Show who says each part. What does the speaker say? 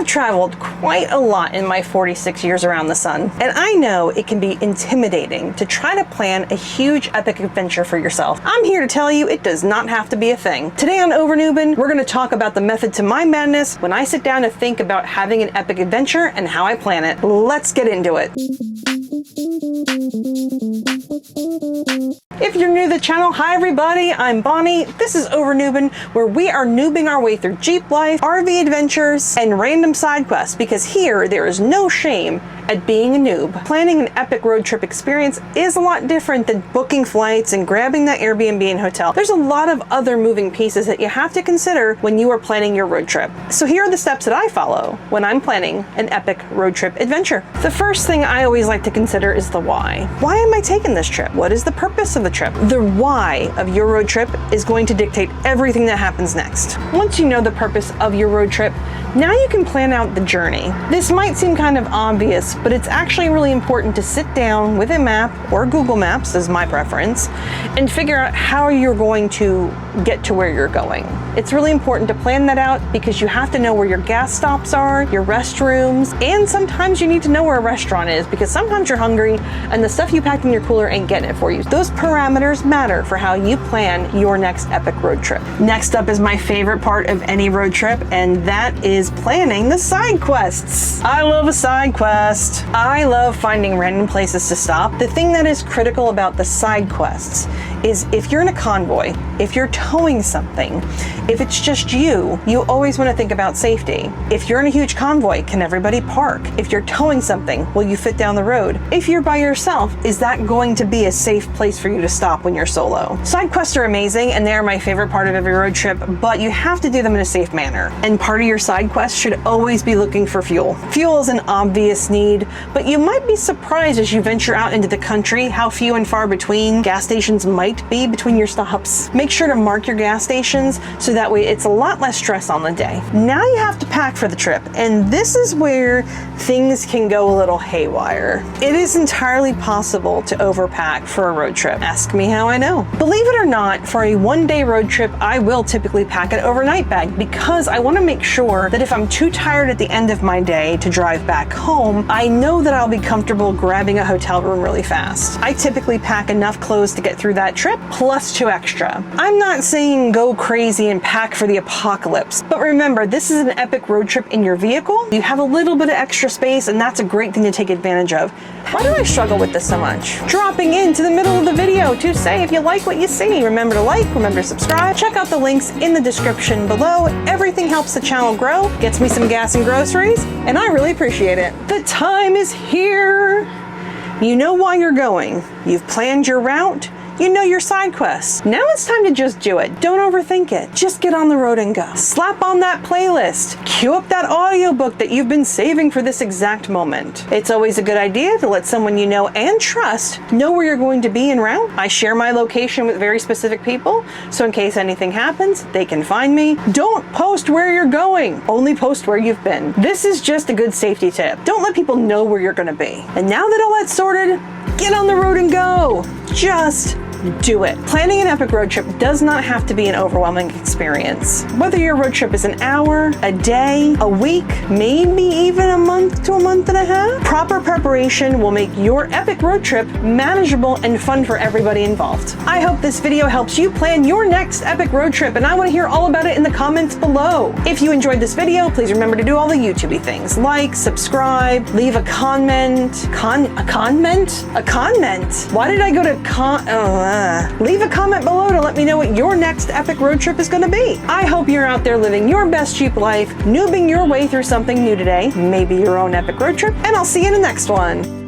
Speaker 1: have traveled quite a lot in my 46 years around the sun, and I know it can be intimidating to try to plan a huge epic adventure for yourself. I'm here to tell you it does not have to be a thing. Today on OverNoobin, we're going to talk about the method to my madness when I sit down to think about having an epic adventure and how I plan it. Let's get into it. If you're new to the channel, hi everybody, I'm Bonnie. This is OverNoobin, where we are noobing our way through Jeep life, RV adventures, and random side quests, because here there is no shame at being a noob. Planning an epic road trip experience is a lot different than booking flights and grabbing that Airbnb and hotel. There's a lot of other moving pieces that you have to consider when you are planning your road trip. So here are the steps that I follow when I'm planning an epic road trip adventure. The first thing I always like to consider is the why. Why am I taking this trip? What is the purpose of the trip? The why of your road trip is going to dictate everything that happens next. Once you know the purpose of your road trip, now you can plan out the journey. This might seem kind of obvious, but it's actually really important to sit down with a map, or Google Maps is my preference, and figure out how you're going to get to where you're going. It's really important to plan that out because you have to know where your gas stops are, your restrooms, and sometimes you need to know where a restaurant is because sometimes you're hungry and the stuff you packed in your cooler ain't getting it for you. Those parameters matter for how you plan your next epic road trip. Next up is my favorite part of any road trip, and that is planning the side quests. I love a side quest. I love finding random places to stop. The thing that is critical about the side quests is if you're in a convoy, if you're towing something, if it's just you always want to think about safety. If you're in a huge convoy, can everybody park? If you're towing something, will you fit down the road? If you're by yourself, is that going to be a safe place for you to stop when you're solo? Side quests are amazing and they're my favorite part of every road trip, but you have to do them in a safe manner. And part of your side quest should always be looking for fuel. Fuel is an obvious need, but you might be surprised as you venture out into the country how few and far between gas stations might be between your stops. Make sure to mark your gas stations so that way it's a lot less stress on the day. Now you have to pack for the trip, and this is where things can go a little haywire. It is entirely possible to overpack for a road trip. Ask me how I know. Believe it or not, for a one-day road trip, I will typically pack an overnight bag because I want to make sure that if I'm too tired at the end of my day to drive back home, I know that I'll be comfortable grabbing a hotel room really fast. I typically pack enough clothes to get through that trip, plus 2 extra. I'm not saying go crazy and pack for the apocalypse, but remember, this is an epic road trip in your vehicle. You have a little bit of extra space, and that's a great thing to take advantage of. Why do I struggle with this so much? Dropping into the middle of the video to say if you like what you see, remember to like, remember to subscribe, check out the links in the description below. Everything helps the channel grow, gets me some gas and groceries, and I really appreciate it. The time is here. You know why you're going. You've planned your route. You know your side quests. Now it's time to just do it. Don't overthink it. Just get on the road and go. Slap on that playlist. Cue up that audiobook that you've been saving for this exact moment. It's always a good idea to let someone you know and trust know where you're going to be en route. I share my location with very specific people, so in case anything happens, they can find me. Don't post where you're going. Only post where you've been. This is just a good safety tip. Don't let people know where you're going to be. And now that all that's sorted, get on the road and go. Just do it. Planning an epic road trip does not have to be an overwhelming experience. Whether your road trip is an hour, a day, a week, maybe even a month to a month and a half, proper preparation will make your epic road trip manageable and fun for everybody involved. I hope this video helps you plan your next epic road trip, and I want to hear all about it in the comments below. If you enjoyed this video, please remember to do all the YouTube-y things. Like, subscribe, leave a comment. A comment? Why did I go to leave a comment below to let me know what your next epic road trip is going to be. I hope you're out there living your best Jeep life, noobing your way through something new today, maybe your own epic road trip, and I'll see you in the next one.